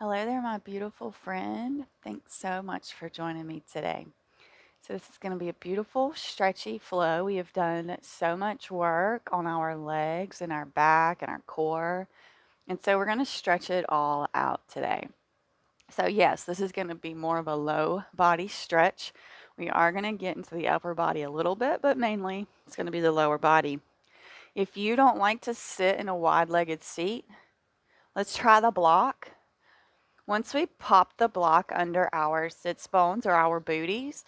Hello there, my beautiful friend. Thanks so much for joining me today. So, this is going to be a beautiful, stretchy flow. We have done so much work on our legs and our back and our core. And so, we're going to stretch it all out today. So, yes, this is going to be more of a low body stretch. We are going to get into the upper body a little bit, but mainly it's going to be the lower body. If you don't like to sit in a wide legged seat, let's try the block. Once we pop the block under our sits bones or our booties,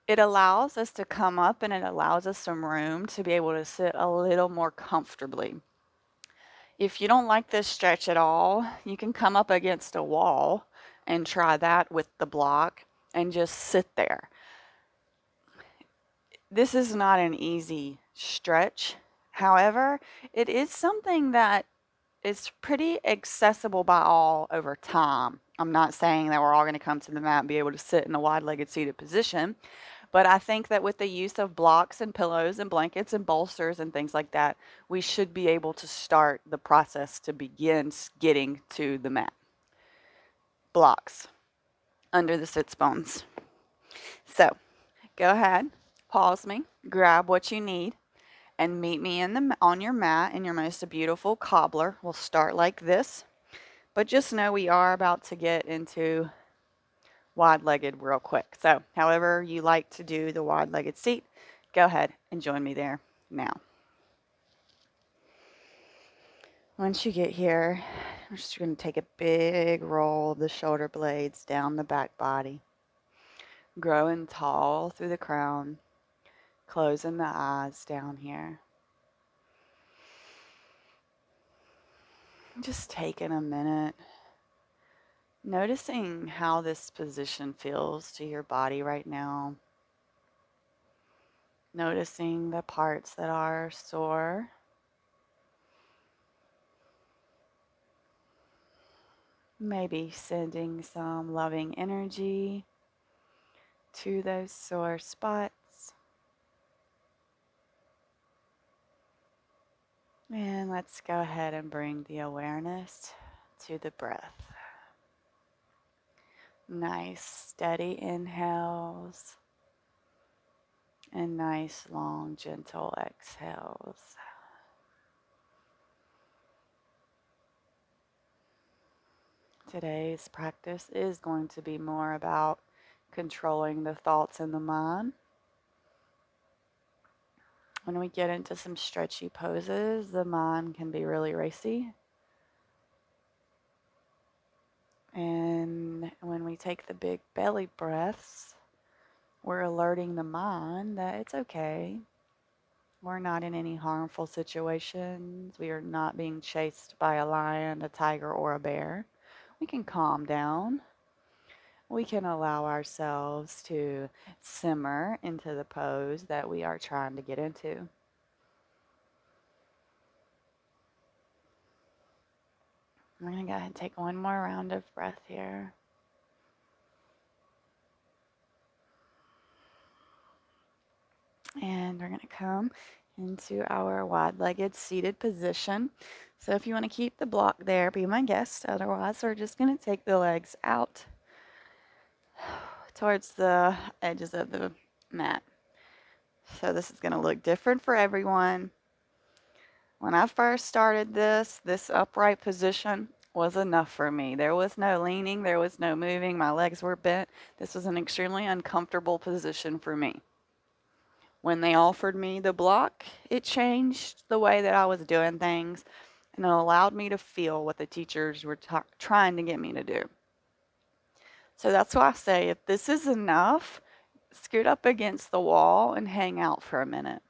it allows us to come up and it allows us some room to be able to sit a little more comfortably. If you don't like this stretch at all, you can come up against a wall and try that with the block and just sit there. This is not an easy stretch. However, it is something that is pretty accessible by all over time. I'm not saying that we're all going to come to the mat and be able to sit in a wide-legged seated position, but I think that with the use of blocks and pillows and blankets and bolsters and things like that, we should be able to start the process to begin getting to the mat. Blocks under the sits bones. So go ahead, pause me, grab what you need, and meet me on your mat in your most beautiful cobbler. We'll start like this, but just know we are about to get into wide-legged real quick. So however you like to do the wide-legged seat, go ahead and join me there now. Once you get here, we're just going to take a big roll of the shoulder blades down the back body, growing tall through the crown, closing the eyes down here. Just taking a minute, noticing how this position feels to your body right now. Noticing the parts that are sore. Maybe sending some loving energy to those sore spots. And let's go ahead and bring the awareness to the breath. Nice, steady inhales and nice, long, gentle exhales. Today's practice is going to be more about controlling the thoughts in the mind. When we get into some stretchy poses, the mind can be really racy. And when we take the big belly breaths, we're alerting the mind that it's okay. We're not in any harmful situations. We are not being chased by a lion, a tiger, or a bear. We can calm down. We can allow ourselves to simmer into the pose that we are trying to get into. I'm going to go ahead and take one more round of breath here. And we're going to come into our wide-legged seated position. So if you want to keep the block there, be my guest. Otherwise, we're just going to take the legs out towards the edges of the mat. So this is going to look different for everyone. When I first started this upright position was enough for me. There was no leaning, there was no moving, my legs were bent. This was an extremely uncomfortable position for me. When they offered me the block, it changed the way that I was doing things and it allowed me to feel what the teachers were trying to get me to do. So that's why I say if this is enough, scoot up against the wall and hang out for a minute.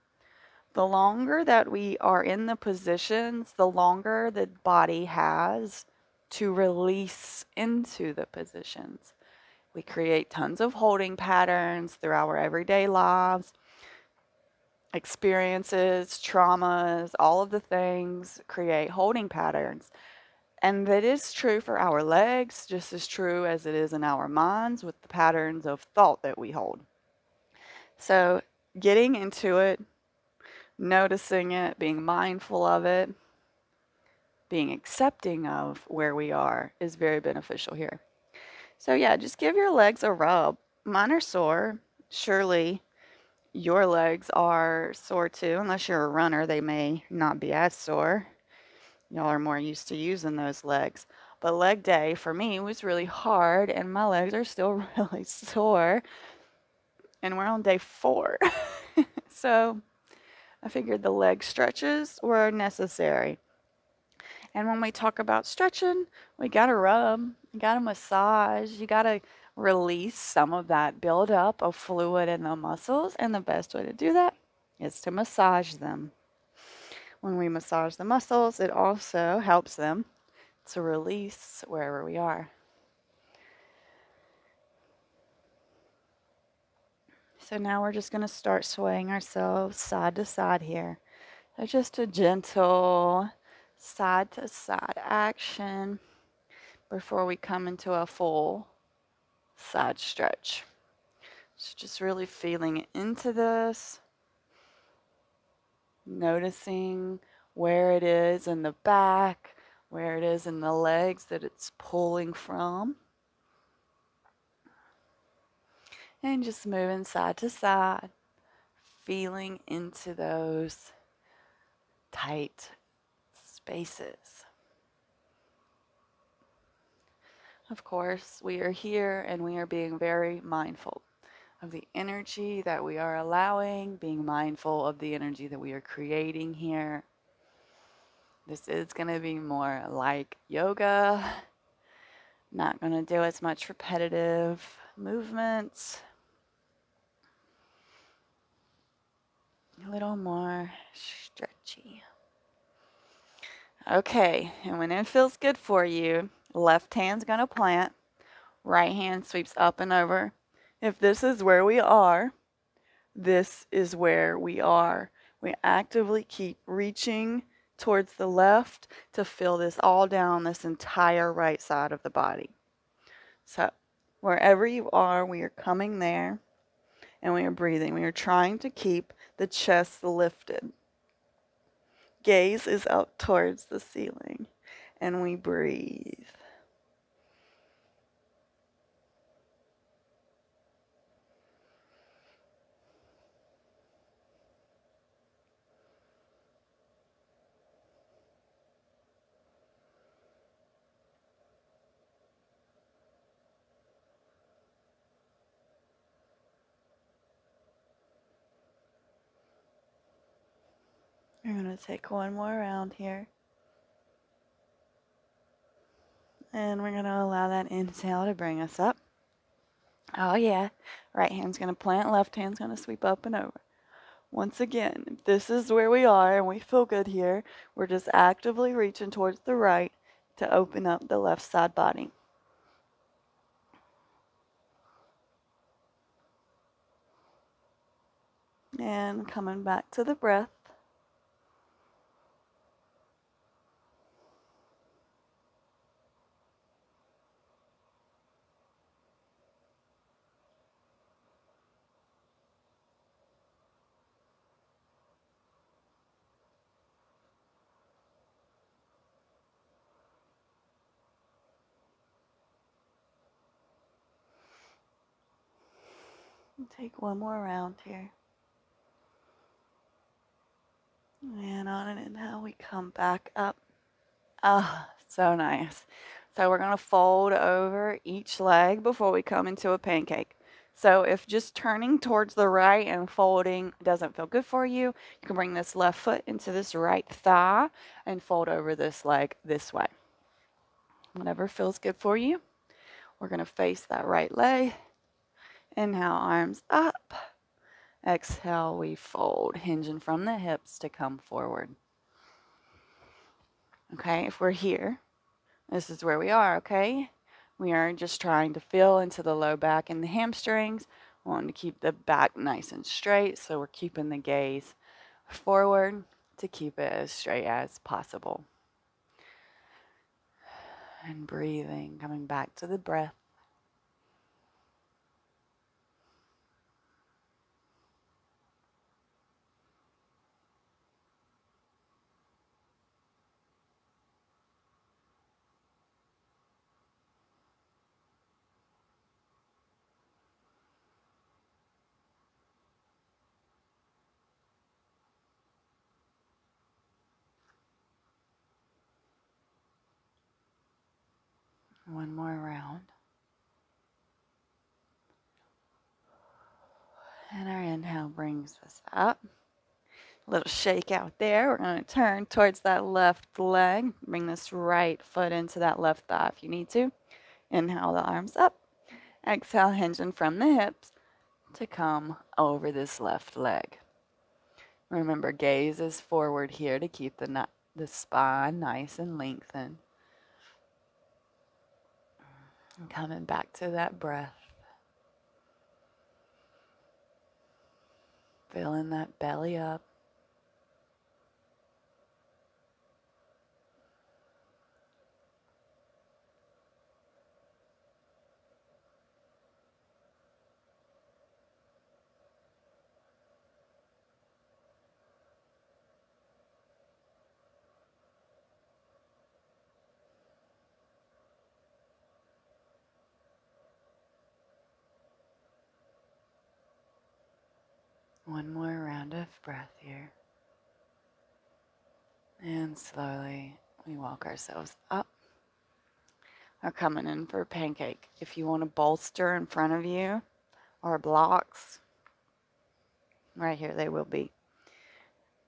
The longer that we are in the positions, the longer the body has to release into the positions. We create tons of holding patterns through our everyday lives, experiences, traumas, all of the things create holding patterns. And that is true for our legs, just as true as it is in our minds with the patterns of thought that we hold. So getting into it, noticing it, being mindful of it, being accepting of where we are is very beneficial here. So yeah, just give your legs a rub. Mine are sore. Surely your legs are sore too. Unless you're a runner, they may not be as sore. Y'all are more used to using those legs. But leg day for me was really hard, and my legs are still really sore. And we're on day 4. So I figured the leg stretches were necessary. And when we talk about stretching, we got to rub, you got to massage, you got to release some of that buildup of fluid in the muscles. And the best way to do that is to massage them. When we massage the muscles, it also helps them to release wherever we are. So now we're just going to start swaying ourselves side to side here. So just a gentle side to side action before we come into a full side stretch. So just really feeling into this, noticing where it is in the back, where it is in the legs that it's pulling from. And just moving side to side, feeling into those tight spaces. Of course, we are here and we are being very mindful of the energy that we are allowing, being mindful of the energy that we are creating here. This is going to be more like yoga. Not going to do as much repetitive movements. A little more stretchy. Okay, and when it feels good for you, left hand's going to plant, right hand sweeps up and over. If this is where we are, this is where we are. We actively keep reaching towards the left to feel this all down this entire right side of the body. So wherever you are, we are coming there and we are breathing. We are trying to keep the chest lifted. Gaze is up towards the ceiling and we breathe. We're going to take one more round here. And we're going to allow that inhale to bring us up. Oh yeah, right hand's going to plant, left hand's going to sweep up and over. Once again, if this is where we are and we feel good here, we're just actively reaching towards the right to open up the left side body. And coming back to the breath. Take one more round here. And on an inhale, we come back up. Ah, so nice. So we're going to fold over each leg before we come into a pancake. So if just turning towards the right and folding doesn't feel good for you, you can bring this left foot into this right thigh and fold over this leg this way. Whatever feels good for you. We're going to face that right leg. Inhale, arms up. Exhale, we fold, hinging from the hips to come forward. Okay, if we're here, this is where we are, okay? We are just trying to feel into the low back and the hamstrings. Wanting to keep the back nice and straight, so we're keeping the gaze forward to keep it as straight as possible. And breathing, coming back to the breath. One more round. And our inhale brings us up. A little shake out there. We're going to turn towards that left leg. Bring this right foot into that left thigh if you need to. Inhale the arms up. Exhale, hinging from the hips to come over this left leg. Remember, gaze is forward here to keep the spine nice and lengthened. And coming back to that breath. Filling that belly up. One more round of breath here. And slowly we walk ourselves up. We're coming in for a pancake. If you want a bolster in front of you or blocks, right here they will be.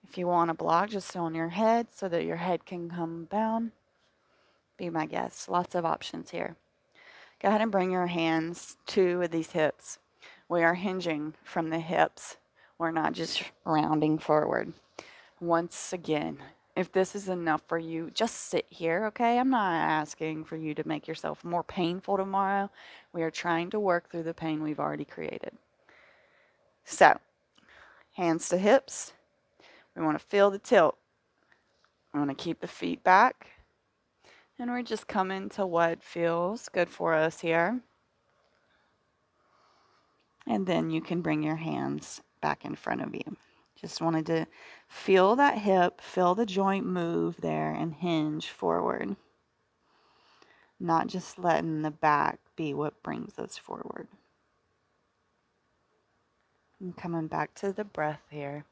If you want a block just on your head so that your head can come down, be my guest. Lots of options here. Go ahead and bring your hands to these hips. We are hinging from the hips. We're not just rounding forward. Once again, if this is enough for you, just sit here, okay? I'm not asking for you to make yourself more painful tomorrow. We are trying to work through the pain we've already created. So, hands to hips. We want to feel the tilt. We want to keep the feet back. And we're just coming to what feels good for us here. And then you can bring your hands back in front of you. Just wanted to feel that hip, feel the joint move there and hinge forward. Not just letting the back be what brings us forward. And coming back to the breath here.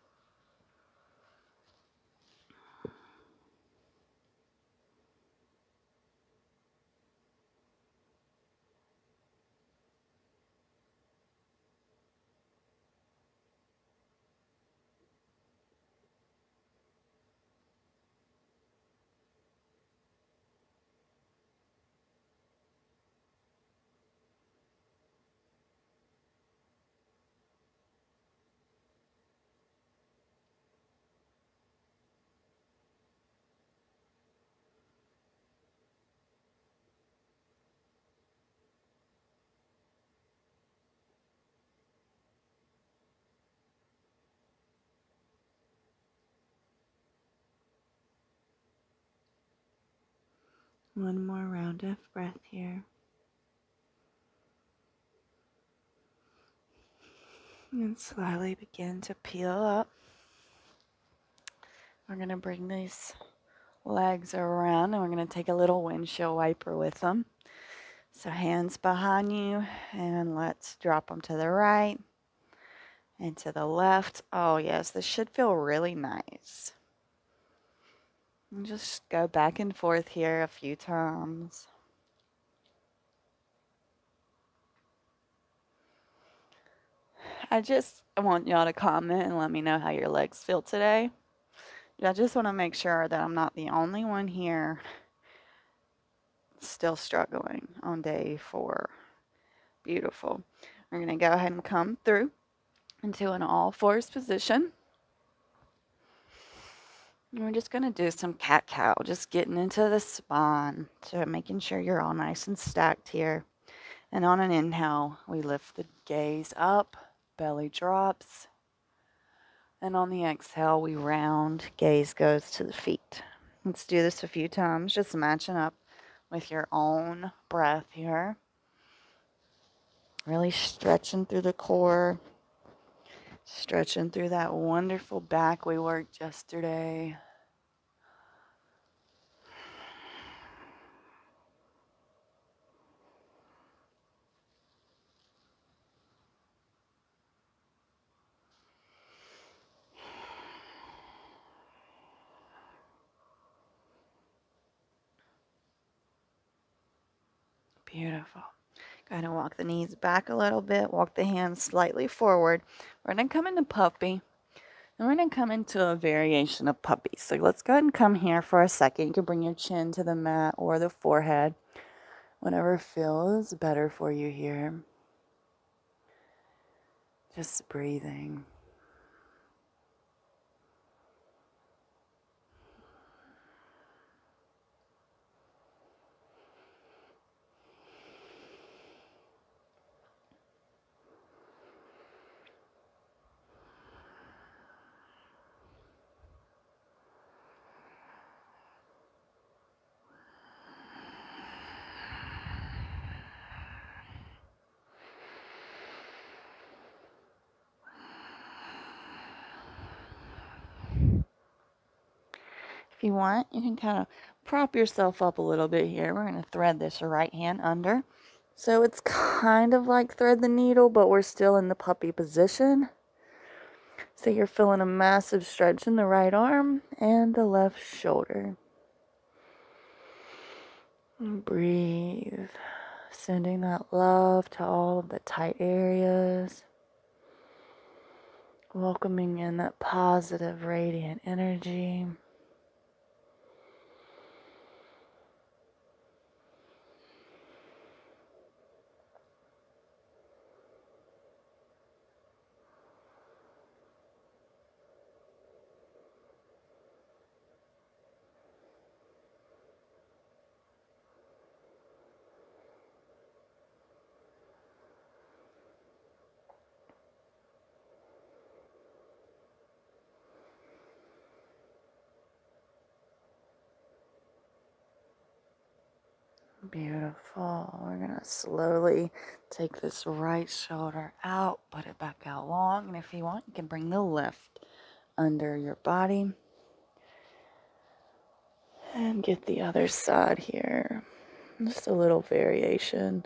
One more round of breath here. And slowly begin to peel up. We're going to bring these legs around and we're going to take a little windshield wiper with them. So hands behind you and let's drop them to the right and to the left. Oh yes, this should feel really nice. And just go back and forth here a few times. I just want y'all to comment and let me know how your legs feel today. I just want to make sure that I'm not the only one here still struggling on day 4. Beautiful. We're going to go ahead and come through into an all fours position. And we're just going to do some cat-cow, just getting into the spine. So making sure you're all nice and stacked here. And on an inhale, we lift the gaze up, belly drops. And on the exhale, we round, gaze goes to the feet. Let's do this a few times, just matching up with your own breath here. Really stretching through the core, stretching through that wonderful back we worked yesterday. Beautiful. Go ahead and walk the knees back a little bit. Walk the hands slightly forward. We're going to come into puppy. And we're going to come into a variation of puppy. So let's go ahead and come here for a second. You can bring your chin to the mat or the forehead. Whatever feels better for you here. Just breathing. If you want, you can kind of prop yourself up a little bit here. We're going to thread this right hand under. So it's kind of like thread the needle, but we're still in the puppy position. So you're feeling a massive stretch in the right arm and the left shoulder. And breathe, sending that love to all of the tight areas. Welcoming in that positive, radiant energy. Beautiful. We're going to slowly take this right shoulder out, put it back out long, and if you want, you can bring the left under your body. And get the other side here. Just a little variation.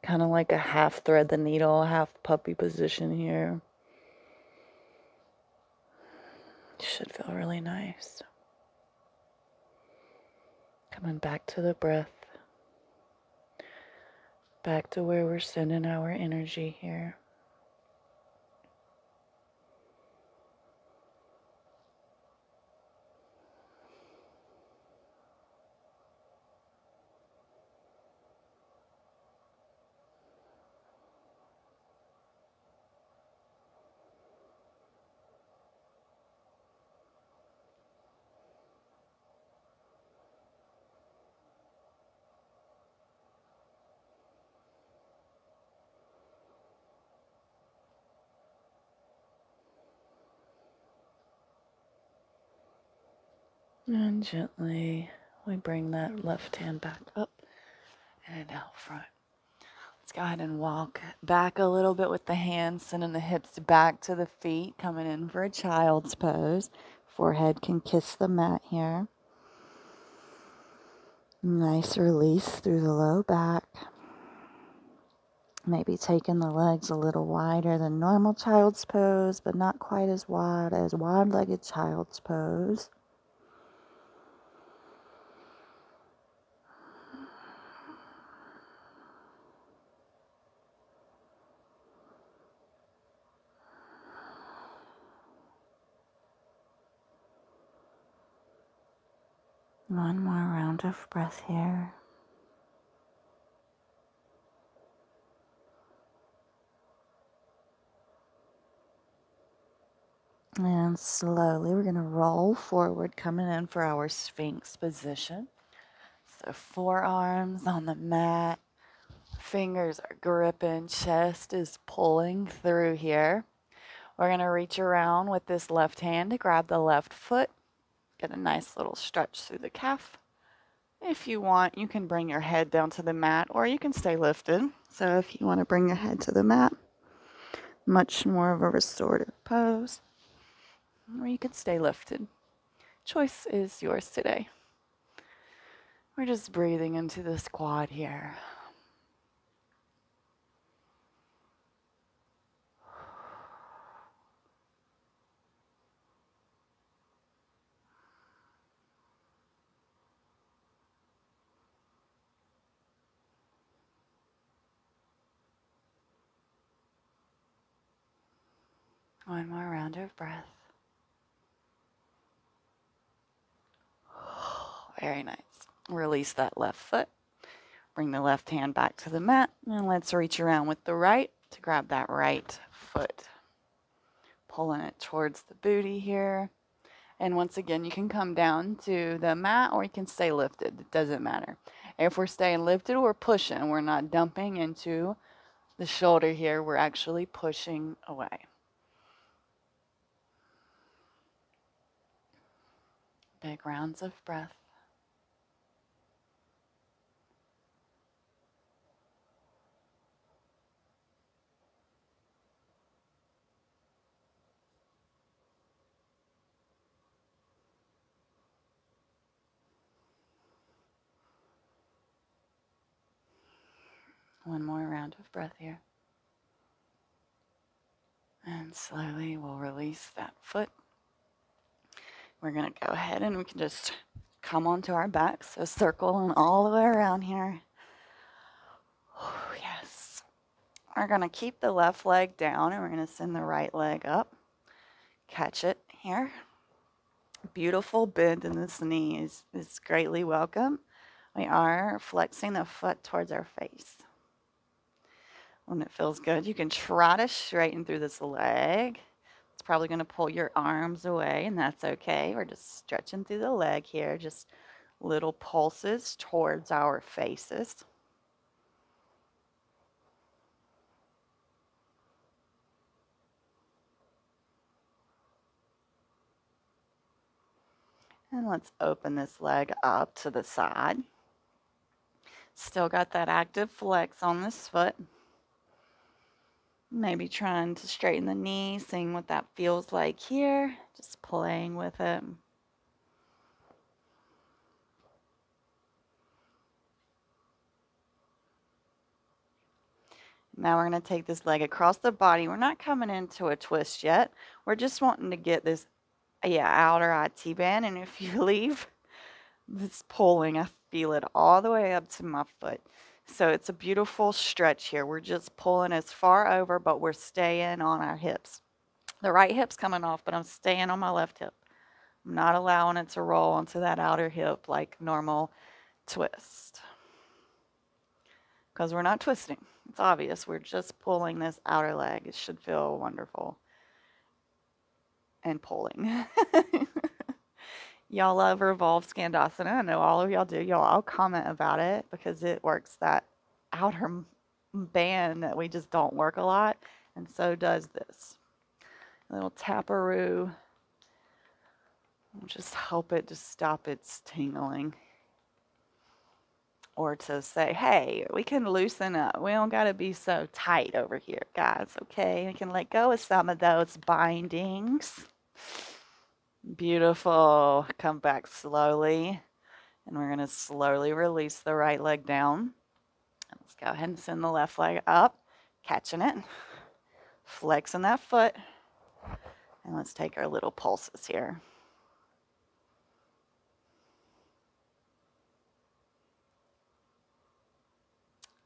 Kind of like a half thread the needle, half puppy position here. Should feel really nice. Coming back to the breath. Back to where we're sending our energy here. And gently, we bring that left hand back up and out front. Let's go ahead and walk back a little bit with the hands, sending the hips back to the feet, coming in for a child's pose. Forehead can kiss the mat here. Nice release through the low back. Maybe taking the legs a little wider than normal child's pose, but not quite as wide as wide-legged child's pose. One more round of breath here. And slowly we're going to roll forward, coming in for our Sphinx position. So forearms on the mat, fingers are gripping, chest is pulling through here. We're going to reach around with this left hand to grab the left foot. Get a nice little stretch through the calf. If you want, you can bring your head down to the mat or you can stay lifted. So if you want to bring your head to the mat, much more of a restorative pose. Or you can stay lifted. Choice is yours today. We're just breathing into this quad here. One more round of breath. Very nice. Release that left foot. Bring the left hand back to the mat, and let's reach around with the right to grab that right foot. Pulling it towards the booty here. And once again, you can come down to the mat or you can stay lifted. It doesn't matter. If we're staying lifted, we're pushing. We're not dumping into the shoulder here. We're actually pushing away. Big rounds of breath. One more round of breath here. And slowly we'll release that foot. We're going to go ahead and we can just come onto our back. So circling all the way around here. Oh, yes. We're going to keep the left leg down and we're going to send the right leg up. Catch it here. Beautiful bend in this knee is greatly welcome. We are flexing the foot towards our face. When it feels good, you can try to straighten through this leg. It's probably going to pull your arms away, and that's okay. We're just stretching through the leg here, just little pulses towards our faces. And let's open this leg up to the side. Still got that active flex on this foot. Maybe trying to straighten the knee, seeing what that feels like here. Just playing with it. Now we're going to take this leg across the body. We're not coming into a twist yet. We're just wanting to get this outer IT band. And if you leave this pulling, I feel it all the way up to my foot. So it's a beautiful stretch here. We're just pulling as far over, but we're staying on our hips. The right hip's coming off, but I'm staying on my left hip. I'm not allowing it to roll onto that outer hip like normal twist. Because we're not twisting. It's obvious. We're just pulling this outer leg. It should feel wonderful. And pulling. Y'all love revolved Skandasana. I know all of y'all do. Y'all all comment about it because it works that outer band that we just don't work a lot. And so does this. A little taparoo. Just help it to stop its tingling. Or to say, hey, we can loosen up. We don't got to be so tight over here, guys, okay? We can let go of some of those bindings. Beautiful. Come back slowly. And we're going to slowly release the right leg down. Let's go ahead and send the left leg up, catching it, flexing that foot. And let's take our little pulses here.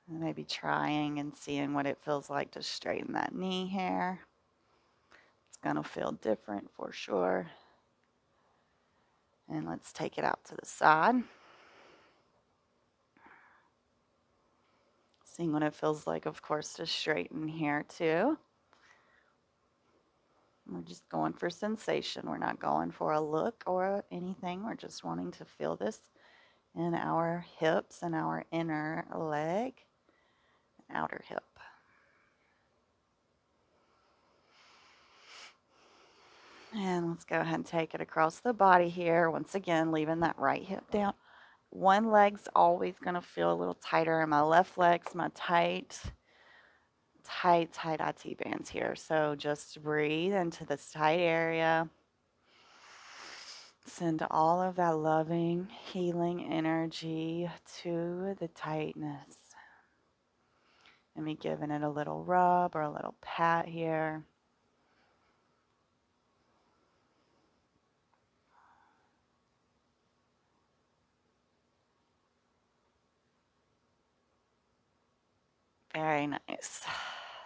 Maybe trying and seeing what it feels like to straighten that knee here. It's going to feel different for sure. And let's take it out to the side. Seeing what it feels like, of course, to straighten here too. We're just going for sensation. We're not going for a look or anything. We're just wanting to feel this in our hips and our inner leg. Outer hip. And let's go ahead and take it across the body here. Once again, leaving that right hip down. One leg's always going to feel a little tighter, and my left leg's my tight IT bands here. So just breathe into this tight area. Send all of that loving, healing energy to the tightness. And me giving it a little rub or a little pat here. Very nice.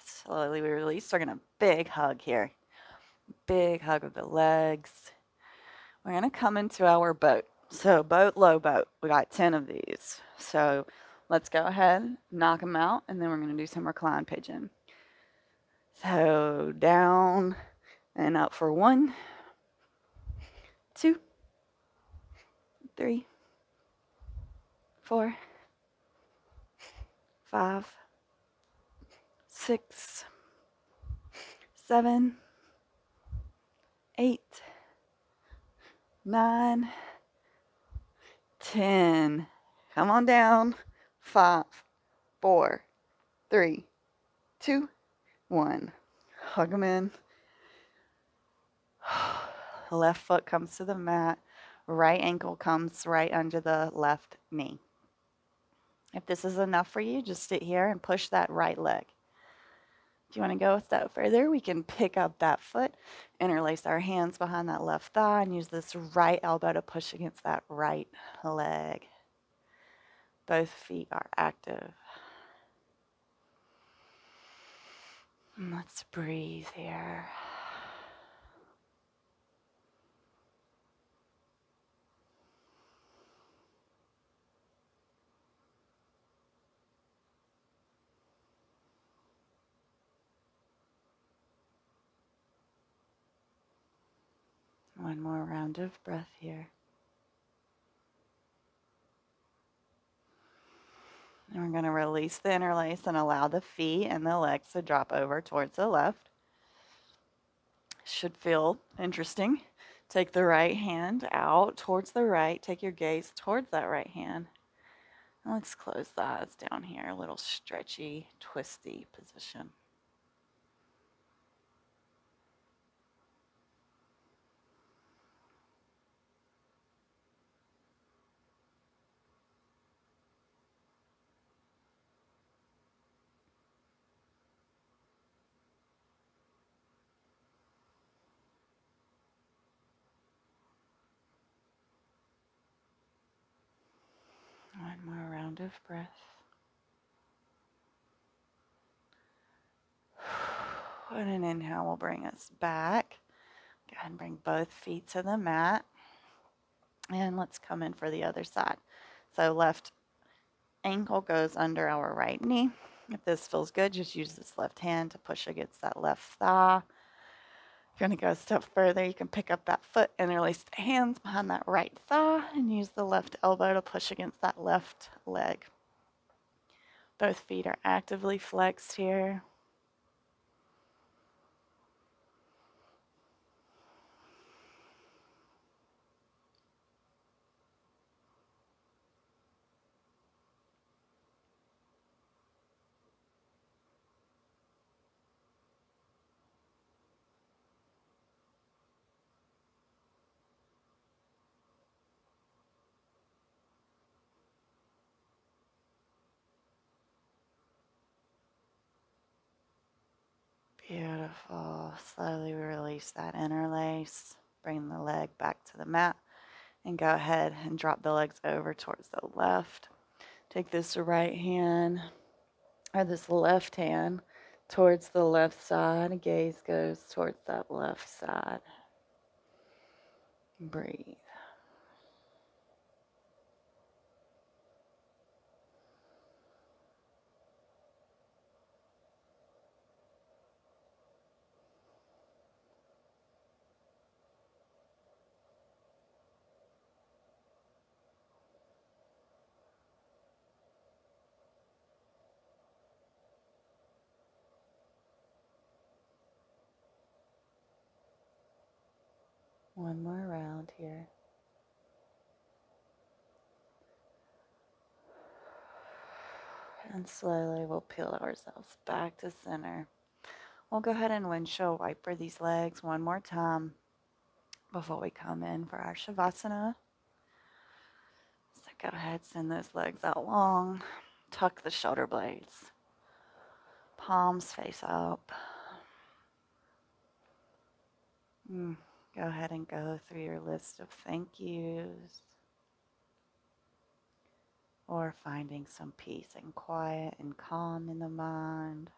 Slowly we release. We're going to big hug here. Big hug of the legs. We're going to come into our boat. So boat, low boat. We got 10 of these. So let's go ahead, knock them out, and then we're going to do some recline pigeon. So down and up for 1, 2, 3, 4, 5, 6, 7, 8, 9, 10. Come on down. 5, 4, 3, 2, 1. Hug them in. Left foot comes to the mat. Right ankle comes right under the left knee. If this is enough for you, just sit here and push that right leg. If you want to go a step further, we can pick up that foot, interlace our hands behind that left thigh, and use this right elbow to push against that right leg. Both feet are active. And let's breathe here. One more round of breath here. And we're going to release the interlace and allow the feet and the legs to drop over towards the left. Should feel interesting. Take the right hand out towards the right. Take your gaze towards that right hand. And let's close the eyes down here. A little stretchy, twisty position. One more round of breath. And an inhale will bring us back. Go ahead and bring both feet to the mat. And let's come in for the other side. So left ankle goes under our right knee. If this feels good, just use this left hand to push against that left thigh. If you want to go a step further, you can pick up that foot, interlace the hands behind that right thigh, and use the left elbow to push against that left leg. Both feet are actively flexed here. Beautiful. Slowly release that interlace. Bring the leg back to the mat. And go ahead and drop the legs over towards the left. Take this right hand, or this left hand, towards the left side. Gaze goes towards that left side. Breathe. One more round here. And slowly we'll peel ourselves back to center. We'll go ahead and windshield wiper these legs one more time before we come in for our Shavasana. So go ahead, send those legs out long. Tuck the shoulder blades. Palms face up. Go ahead and go through your list of thank yous, or finding some peace and quiet and calm in the mind.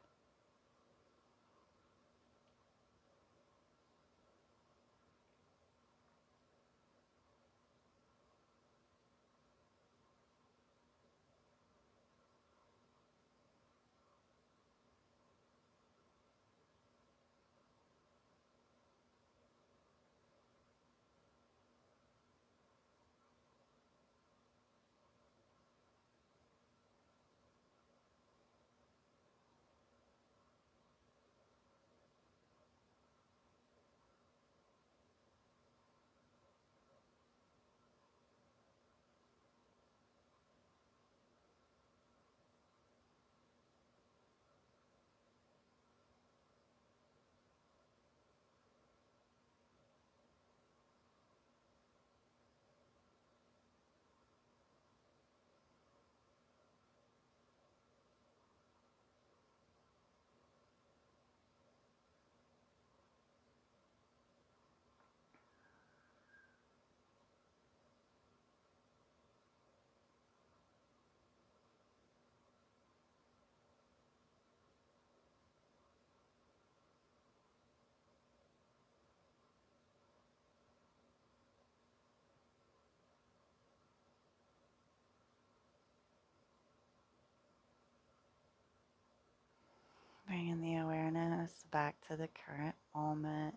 back to the current moment.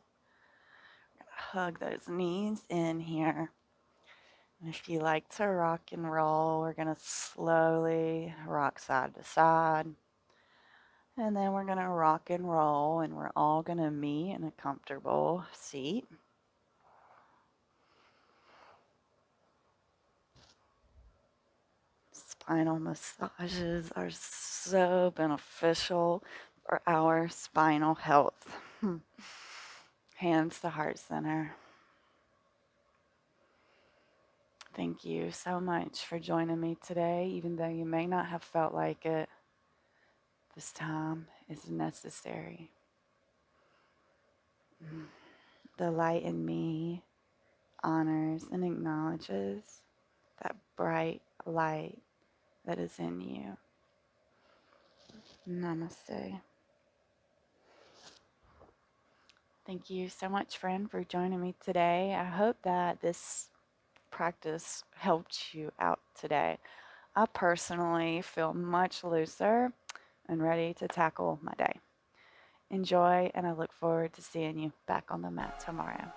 Hug those knees in here. And if you like to rock and roll, we're going to slowly rock side to side. And then we're going to rock and roll, and we're all going to meet in a comfortable seat. Spinal massages are so beneficial for our spinal health. Hands to heart center. Thank you so much for joining me today, even though you may not have felt like it. This time is necessary. The light in me honors and acknowledges that bright light that is in you. Namaste. Thank you so much, friend, for joining me today. I hope that this practice helped you out today. I personally feel much looser and ready to tackle my day. Enjoy, and I look forward to seeing you back on the mat tomorrow.